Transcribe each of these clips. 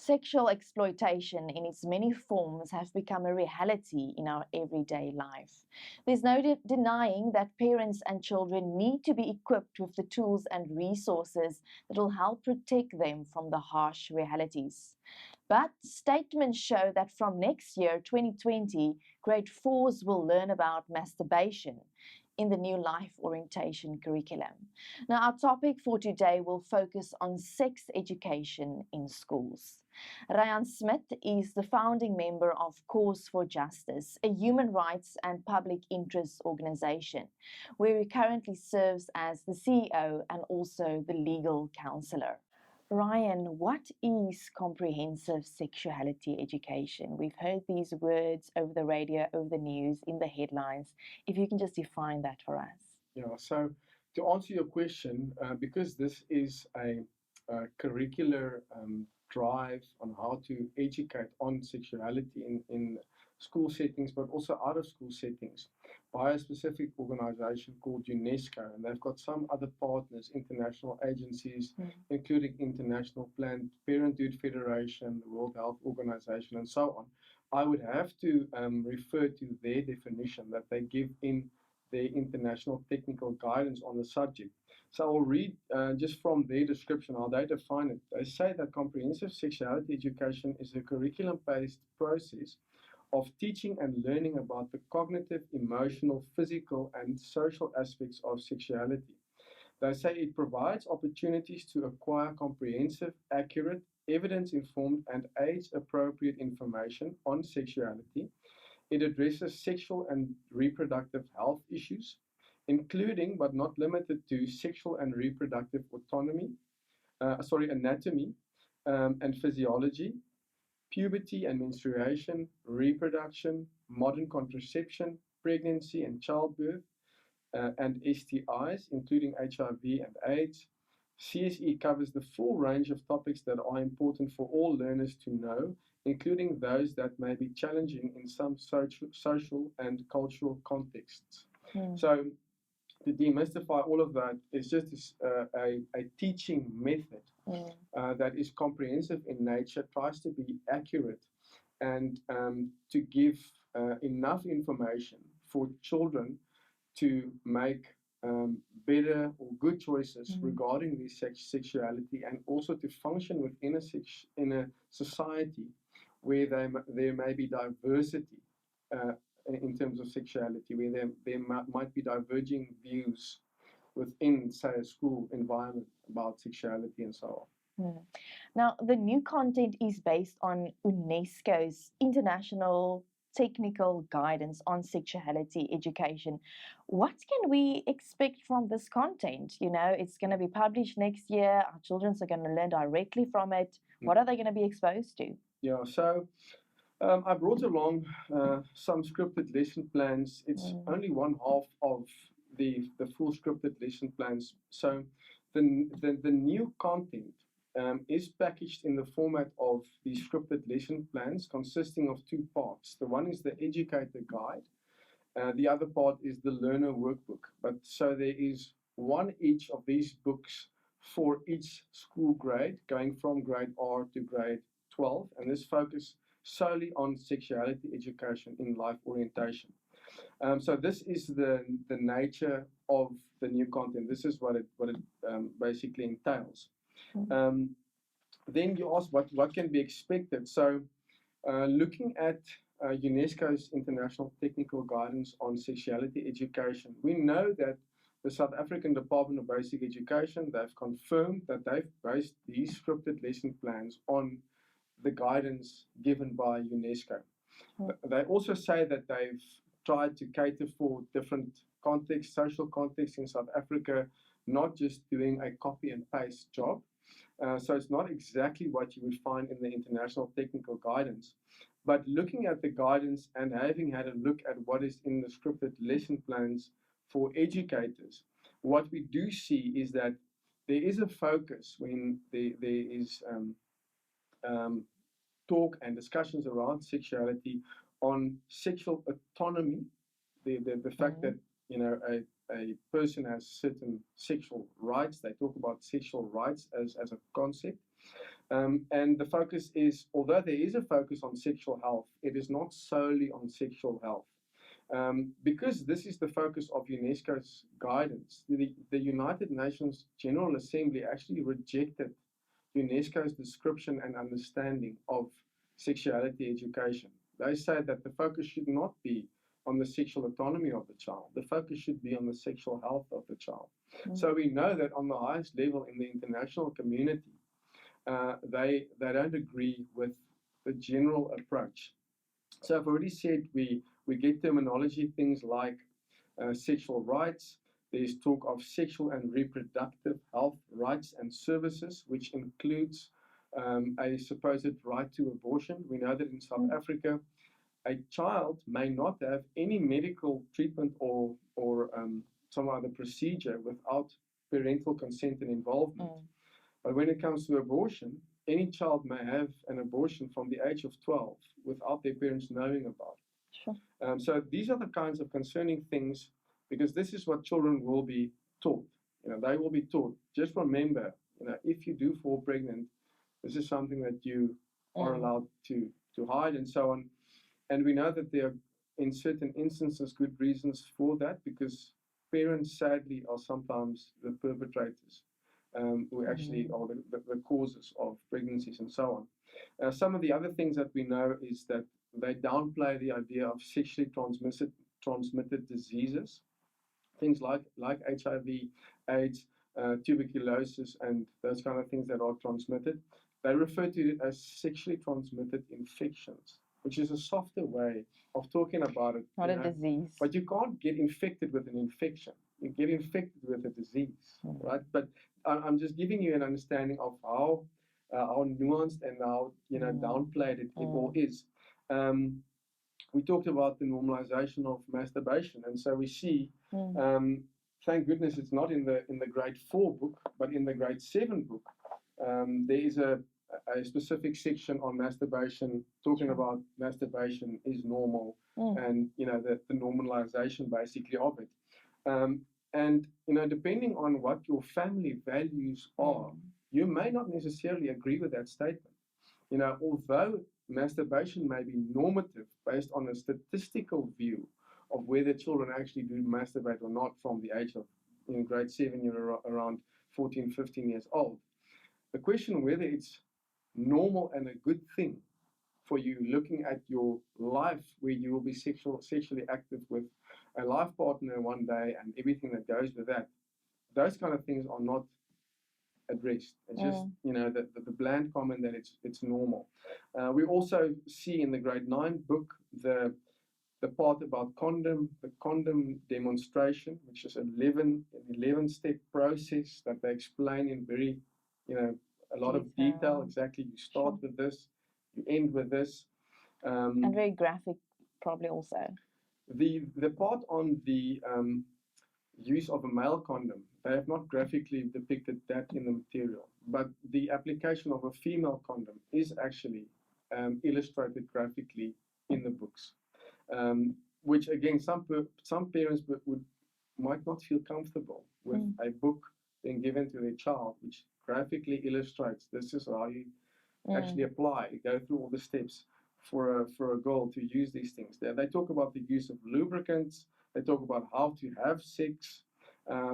Sexual exploitation in its many forms has become a reality in our everyday life. There's no denying that parents and children need to be equipped with the tools and resources that will help protect them from the harsh realities. But statements show that from next year, 2020, grade 4s will learn about masturbation in the new life orientation curriculum. Now, our topic for today will focus on sex education in schools. Ryan Smith is the founding member of Cause for Justice, a human rights and public interest organization, where he currently serves as the CEO and also the legal counselor. Ryan, what is comprehensive sexuality education? We've heard these words over the radio, over the news, in the headlines. If you can just define that for us. Yeah, so to answer your question, because this is a curricular drive on how to educate on sexuality in school settings, but also out of school settings, by a specific organization called UNESCO. And they've got some other partners, international agencies, including International Planned Parenthood Federation, the World Health Organization, and so on. I would have to refer to their definition that they give in their international technical guidance on the subject. So I'll read just from their description how they define it. They say that comprehensive sexuality education is a curriculum-based process of teaching and learning about the cognitive, emotional, physical, and social aspects of sexuality. They say it provides opportunities to acquire comprehensive, accurate, evidence-informed, and age-appropriate information on sexuality. It addresses sexual and reproductive health issues, including but not limited to sexual and reproductive anatomy and physiology, puberty and menstruation, reproduction, modern contraception, pregnancy and childbirth, and STIs, including HIV and AIDS. CSE covers the full range of topics that are important for all learners to know, including those that may be challenging in some social and cultural contexts. So, to demystify all of that, it's just a teaching method that is comprehensive in nature, tries to be accurate, and to give enough information for children to make better or good choices regarding their sexuality, and also to function within a society where there may be diversity in terms of sexuality, where there might be diverging views within, say, a school environment about sexuality and so on. Now, the new content is based on UNESCO's International Technical Guidance on Sexuality Education. What can we expect from this content? You know, it's going to be published next year. Our children are going to learn directly from it. What are they going to be exposed to? Yeah, so I brought along some scripted lesson plans. It's only one half of the full scripted lesson plans. So the new content is packaged in the format of the scripted lesson plans, consisting of two parts. The one is the educator guide. The other part is the learner workbook. But so there is one each of these books for each school grade, going from grade R to grade 12, and this focus solely on sexuality education in life orientation. So this is the nature of the new content. This is what it basically entails. Then you ask what can be expected. So looking at UNESCO's International Technical Guidance on Sexuality Education, we know that the South African Department of Basic Education, they've confirmed that they've based these scripted lesson plans on the guidance given by UNESCO. They also say that they've tried to cater for different contexts, social contexts in South Africa, not just doing a copy and paste job. So it's not exactly what you would find in the international technical guidance. But looking at the guidance and having had a look at what is in the scripted lesson plans for educators, what we do see is that there is a focus when there is talk and discussions around sexuality on sexual autonomy, the fact that, you know, a person has certain sexual rights. They talk about sexual rights as a concept. And the focus is, although there is a focus on sexual health, it is not solely on sexual health. Because this is the focus of UNESCO's guidance, the United Nations General Assembly actually rejected UNESCO's description and understanding of sexuality education. They say that the focus should not be on the sexual autonomy of the child. The focus should be on the sexual health of the child. So we know that on the highest level in the international community, they don't agree with the general approach. So I've already said we get terminology, things like sexual rights. There's talk of sexual and reproductive health rights and services, which includes a supposed right to abortion. We know that in South Africa, a child may not have any medical treatment or some other procedure without parental consent and involvement. But when it comes to abortion, any child may have an abortion from the age of 12 without their parents knowing about it. Sure. So these are the kinds of concerning things, because this is what children will be taught. They will be taught. Just remember, if you do fall pregnant, this is something that you are allowed to hide and so on. And we know that there are, in certain instances, good reasons for that, because parents, sadly, are sometimes the perpetrators. Who actually are the causes of pregnancies and so on. Some of the other things that we know is that they downplay the idea of sexually transmitted diseases, things like HIV, AIDS, tuberculosis, and those kind of things that are transmitted. They refer to it as sexually transmitted infections, which is a softer way of talking about it. Not a disease. But you can't get infected with an infection. You get infected with a disease, right? But I'm just giving you an understanding of how nuanced and how downplayed it all is. We talked about the normalization of masturbation, and so we see. Thank goodness it's not in the grade 4 book, but in the grade 7 book. There is a specific section on masturbation, talking about masturbation is normal, and the normalization basically of it. And depending on what your family values are, you may not necessarily agree with that statement. Although masturbation may be normative based on a statistical view of whether children actually do masturbate or not from the age of grade 7, you're around 14, 15 years old. The question whether it's normal and a good thing for you looking at your life where you will be sexually active with a life partner one day and everything that goes with that, those kind of things are not addressed. It's just the bland comment that it's normal. We also see in the grade 9 book the part about the condom demonstration, which is an 11-step process that they explain in very a lot of detail. Exactly, you start with this, you end with this, and very graphic, probably also. The part on the use of a male condom, they have not graphically depicted that in the material, but the application of a female condom is actually illustrated graphically in the books, which again some parents might not feel comfortable with a book being given to their child which graphically illustrates this is how you actually apply, go through all the steps for a girl to use these things. They talk about the use of lubricants. They talk about how to have sex.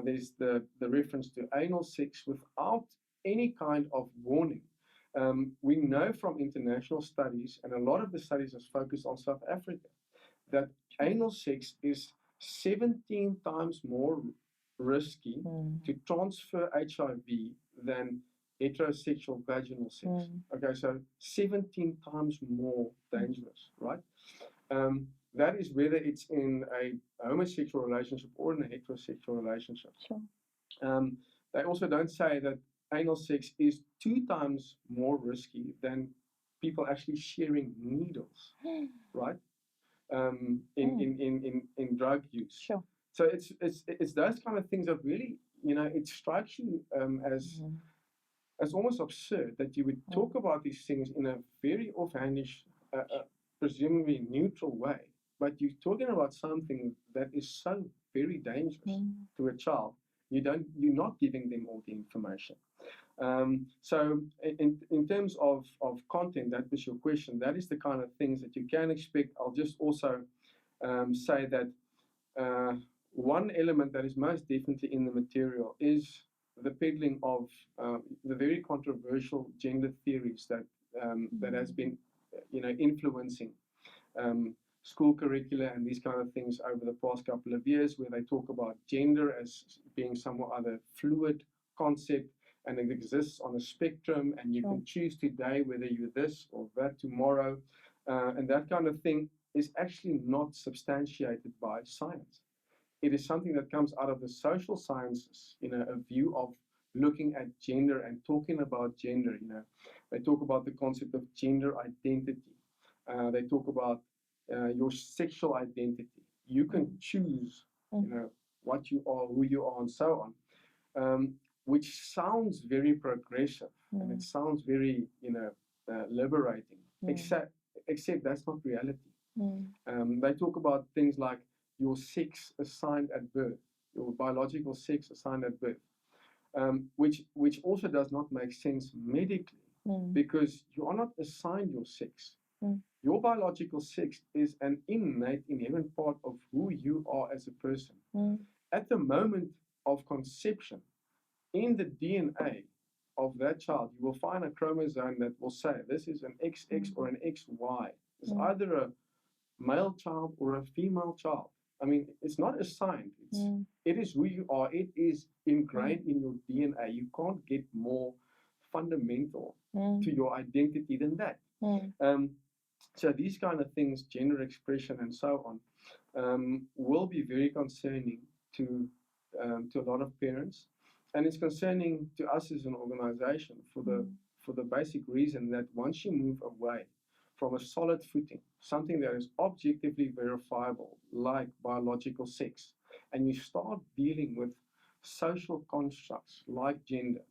There's the reference to anal sex without any kind of warning. We know from international studies, and a lot of the studies are focused on South Africa, that anal sex is 17 times more risky to transfer HIV than heterosexual vaginal sex. Okay, so 17 times more dangerous, right? That is whether it's in a homosexual relationship or in a heterosexual relationship. Sure. They also don't say that anal sex is 2 times more risky than people actually sharing needles, right? In drug use. Sure. So it's those kind of things that really, it strikes you as almost absurd that you would talk about these things in a very offhandish, presumably neutral way, but you're talking about something that is so very dangerous to a child. You're not giving them all the information. So in terms of content, that was your question. That is the kind of things that you can expect. I'll just also say that uh, one element that is most definitely in the material is the peddling of the very controversial gender theories that has been, influencing um, school curricula and these kind of things over the past couple of years, where they talk about gender as being somewhat other fluid concept, and it exists on a spectrum, and you can choose today whether you're this or that tomorrow, and that kind of thing is actually not substantiated by science. It is something that comes out of the social sciences, a view of looking at gender and talking about gender. They talk about the concept of gender identity. They talk about your sexual identity. You can choose, what you are, who you are, and so on. Which sounds very progressive, and it sounds very, liberating. Except that's not reality. They talk about things like your sex assigned at birth, your biological sex assigned at birth, which also does not make sense medically, because you are not assigned your sex. Your biological sex is an innate, inherent part of who you are as a person. At the moment of conception, in the DNA of that child, you will find a chromosome that will say this is an XX or an XY. It's either a male child or a female child. I mean, it's not assigned. It is who you are. It is ingrained in your DNA. You can't get more fundamental to your identity than that. So these kind of things, gender expression and so on, will be very concerning to a lot of parents, and it's concerning to us as an organization for the basic reason that once you move away from a solid footing, something that is objectively verifiable, like biological sex, and you start dealing with social constructs like gender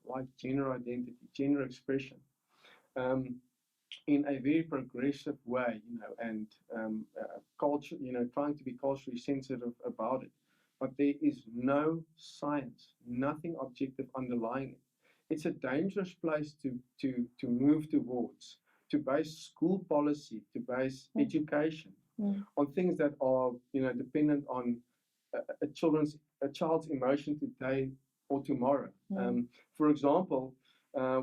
identity, gender expression, in a very progressive way, and culture, trying to be culturally sensitive about it. But there is no science, nothing objective underlying it. It's a dangerous place to move towards, to base school policy, to base education on things that are, dependent on a child's emotion today or tomorrow. For example,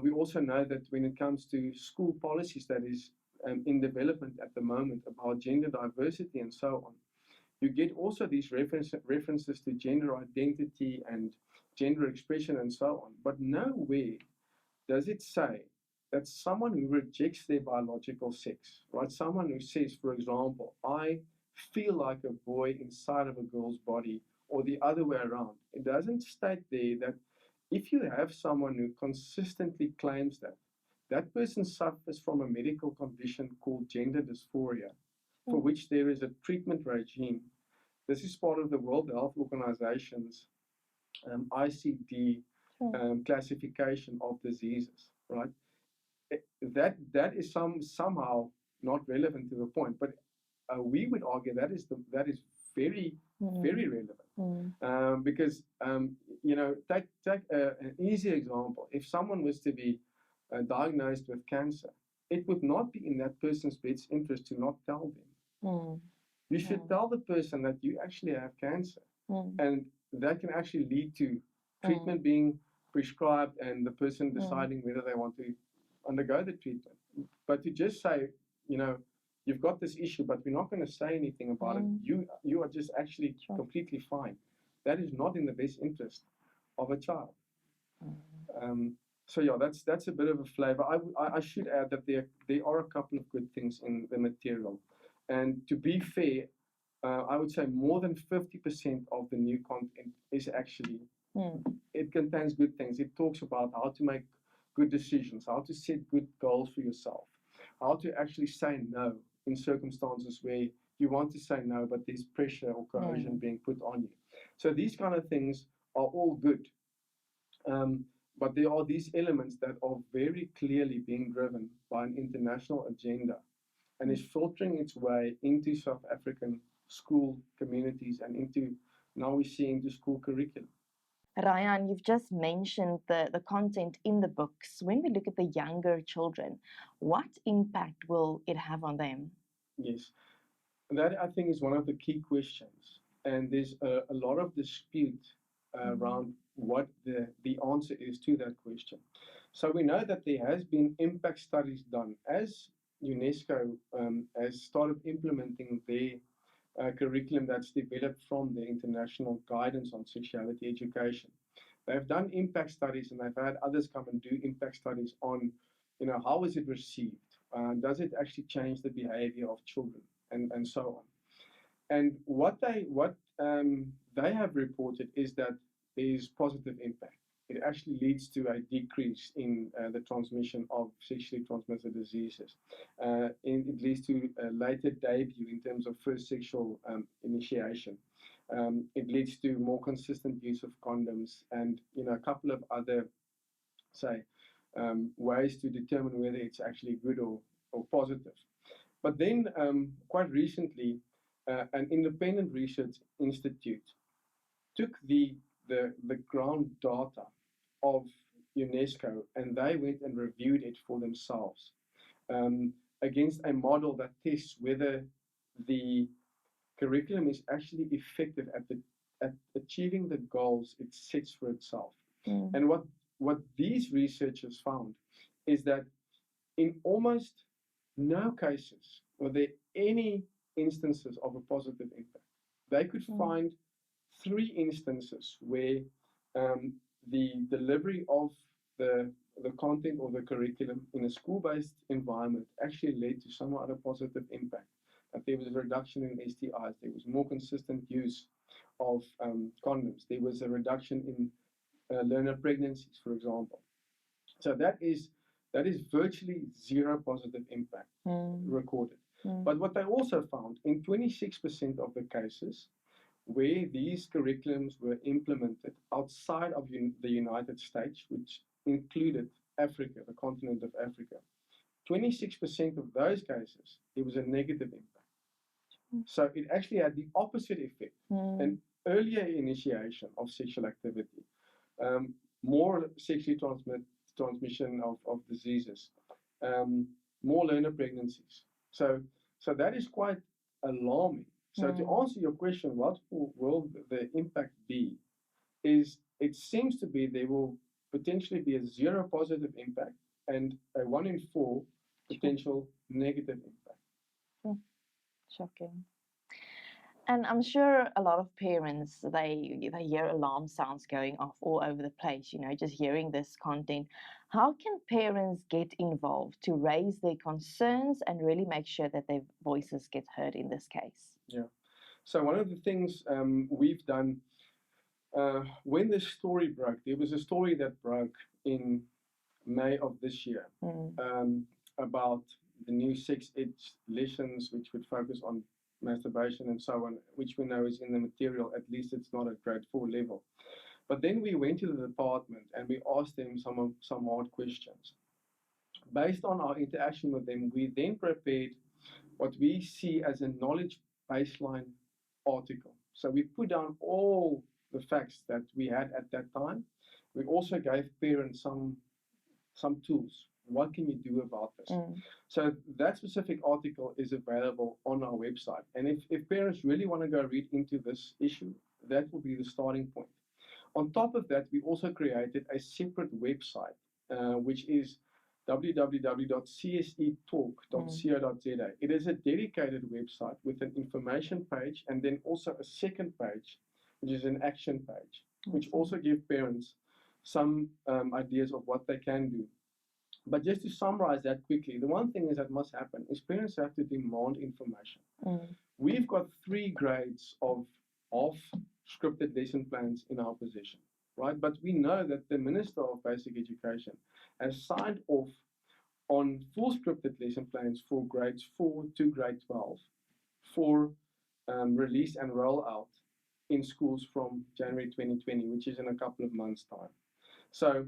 we also know that when it comes to school policies that is in development at the moment about gender diversity and so on, you get also these references to gender identity and gender expression and so on. But nowhere does it say that someone who rejects their biological sex, right? Someone who says, for example, I feel like a boy inside of a girl's body, or the other way around. It doesn't state there that if you have someone who consistently claims that, that person suffers from a medical condition called gender dysphoria, for which there is a treatment regime. This is part of the World Health Organization's ICD classification of diseases, right? That is somehow not relevant to the point, but we would argue that is very very relevant, because take an easy example. If someone was to be diagnosed with cancer, it would not be in that person's best interest to not tell them. You should tell the person that you actually have cancer, and that can actually lead to treatment being prescribed and the person deciding whether they want to undergo the treatment. But to just say, you've got this issue, but we're not going to say anything about it. You are just actually completely fine. That is not in the best interest of a child. So yeah, that's a bit of a flavor. I should add that there are a couple of good things in the material, and to be fair, I would say more than 50% of the new content is actually, it contains good things. It talks about how to make good decisions, how to set good goals for yourself, how to actually say no in circumstances where you want to say no, but there's pressure or coercion being put on you. So these kind of things are all good. But there are these elements that are very clearly being driven by an international agenda and is filtering its way into South African school communities and now we're seeing into school curriculum. Ryan, you've just mentioned the content in the books. When we look at the younger children, what impact will it have on them? Yes, that I think is one of the key questions, and there's a lot of dispute around what the answer is to that question. So we know that there has been impact studies done as UNESCO has started implementing their curriculum that's developed from the international guidance on sexuality education. They've done impact studies, and they've had others come and do impact studies on, how is it received? Does it actually change the behavior of children, and so on? And what they have reported is that there is positive impact. It actually leads to a decrease in the transmission of sexually transmitted diseases. It leads to a later debut in terms of first sexual initiation. It leads to more consistent use of condoms, and a couple of other, say, ways to determine whether it's actually good or positive. But then, quite recently, an independent research institute took the ground data of UNESCO, and they went and reviewed it for themselves against a model that tests whether the curriculum is actually effective at achieving the goals it sets for itself. And what these researchers found is that in almost no cases were there any instances of a positive impact. They could find 3 instances where the delivery of the content or the curriculum in a school-based environment actually led to some other positive impact. That there was a reduction in STIs, there was more consistent use of condoms, there was a reduction in learner pregnancies, for example. So that is virtually zero positive impact recorded. But what they also found, in 26% of the cases where these curriculums were implemented outside of the United States, which included Africa, the continent of Africa, 26% of those cases, there was a negative impact. So it actually had the opposite effect, an earlier initiation of sexual activity, more sexually transmission of diseases, more learner pregnancies. So that is quite alarming. So to answer your question, what will the impact be? Is it seems to be there will potentially be a zero positive impact and a 1 in 4 potential negative impact. Shocking. And I'm sure a lot of parents, they hear alarm sounds going off all over the place, just hearing this content. How can parents get involved to raise their concerns and really make sure that their voices get heard in this case? Yeah. So one of the things we've done, when this story broke, there was a story that broke in May of this year about the new sex ed lessons, which would focus on masturbation and so on, which we know is in the material. At least it's not at grade 4 level. But then we went to the department and we asked them some hard questions. Based on our interaction with them, we then prepared what we see as a knowledge baseline article. So we put down all the facts that we had at that time. We also gave parents some tools. What can you do about this? So that specific article is available on our website. And if parents really want to go read into this issue, that will be the starting point. On top of that, we also created a separate website, which is www.csetalk.co.za. It is a dedicated website with an information page and then also a second page, which is an action page, which also gives parents some ideas of what they can do. But just to summarize that quickly, the one thing is that must happen is parents have to demand information. We've got 3 grades of scripted lesson plans in our possession, right? But we know that the Minister of Basic Education has signed off on full scripted lesson plans for grades 4 to grade 12 for release and rollout in schools from January 2020, which is in a couple of months' time. So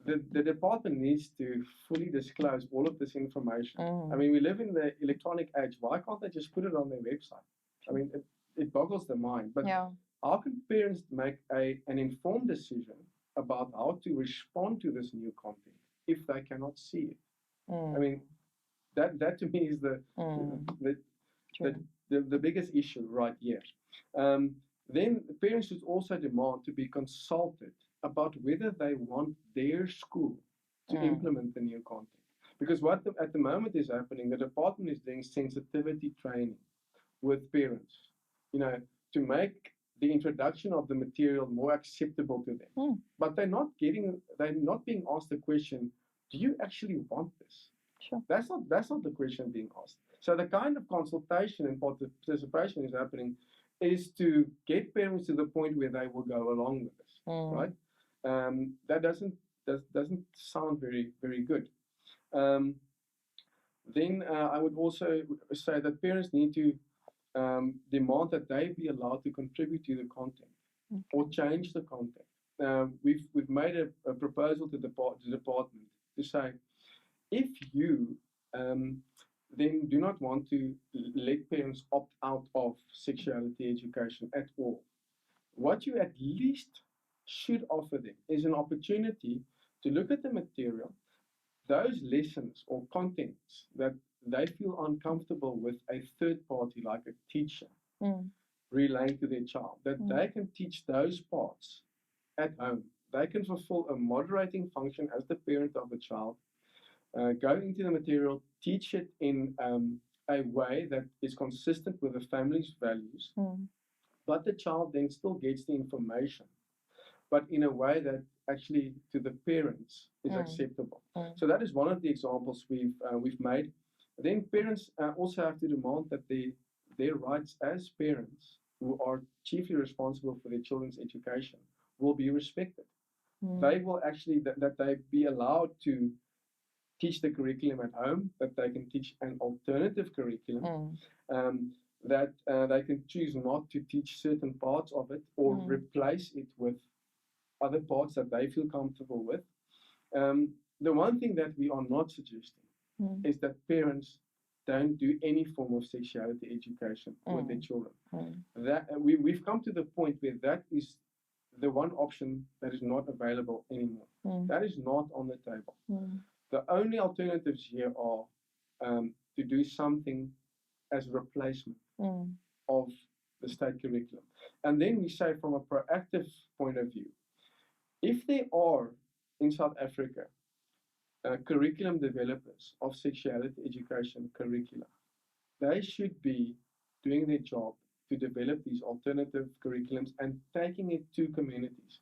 the department needs to fully disclose all of this information. I mean, we live in the electronic age. Why can't they just put it on their website? I mean, it boggles the mind. But how can parents make an informed decision about how to respond to this new content if they cannot see it? I mean, that to me is the the, the, the biggest issue right here. Then parents should also demand to be consulted about whether they want their school to implement the new content. Because what at the moment is happening, the department is doing sensitivity training with parents, to make the introduction of the material more acceptable to them. But they're not being asked the question, do you actually want this? Sure. That's not the question being asked. So the kind of consultation and participation is happening is to get parents to the point where they will go along with this, right? That doesn't sound very, very good. Then I would also say that parents need to demand that they be allowed to contribute to the content or change the content. We've made a proposal to the department to say, if you then do not want to let parents opt out of sexuality education at all, what you at least should offer them is an opportunity to look at the material, those lessons or contents that they feel uncomfortable with a third party like a teacher relaying to their child, that they can teach those parts at home. They can fulfill a moderating function as the parent of the child, go into the material, teach it in a way that is consistent with the family's values, but the child then still gets the information, but in a way that actually to the parents is acceptable. So that is one of the examples we've made. Then parents also have to demand that their rights as parents, who are chiefly responsible for their children's education, will be respected. They will actually, that they be allowed to teach the curriculum at home, that they can teach an alternative curriculum, that they can choose not to teach certain parts of it or replace it with other parts that they feel comfortable with. The one thing that we are not suggesting is that parents don't do any form of sexuality education with their children. That we've come to the point where that is the one option that is not available anymore. That is not on the table. The only alternatives here are to do something as a replacement of the state curriculum. And then we say, from a proactive point of view, if there are in South Africa curriculum developers of sexuality education curricula, they should be doing their job to develop these alternative curriculums and taking it to communities,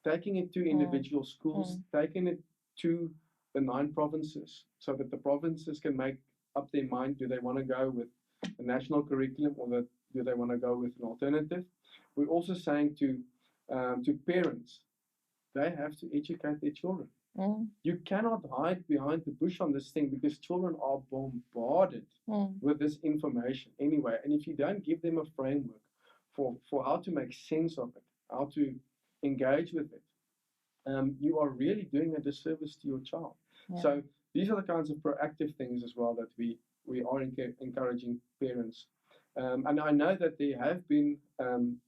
taking it to individual schools, taking it to the 9 provinces, so that the provinces can make up their mind, do they want to go with the national curriculum or do they want to go with an alternative? We're also saying to parents, they have to educate their children. You cannot hide behind the bush on this thing, because children are bombarded with this information anyway. And if you don't give them a framework for how to make sense of it, how to engage with it, you are really doing a disservice to your child. So these are the kinds of proactive things as well that we are encouraging parents. And I know that there have been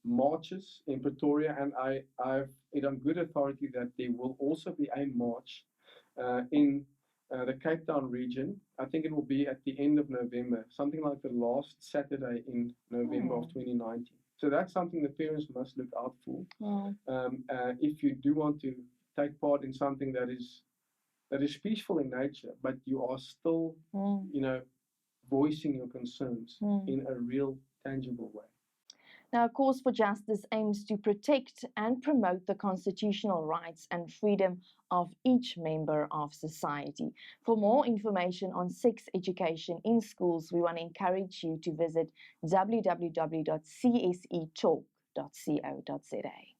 marches in Pretoria, and I've it on good authority that there will also be a march in the Cape Town region. I think it will be at the end of November, something like the last Saturday in November of 2019. So that's something the parents must look out for. If you do want to take part in something that is peaceful in nature, but you are still, voicing your concerns in a real, tangible way. Now, Cause for Justice aims to protect and promote the constitutional rights and freedom of each member of society. For more information on sex education in schools, we want to encourage you to visit www.csetalk.co.za.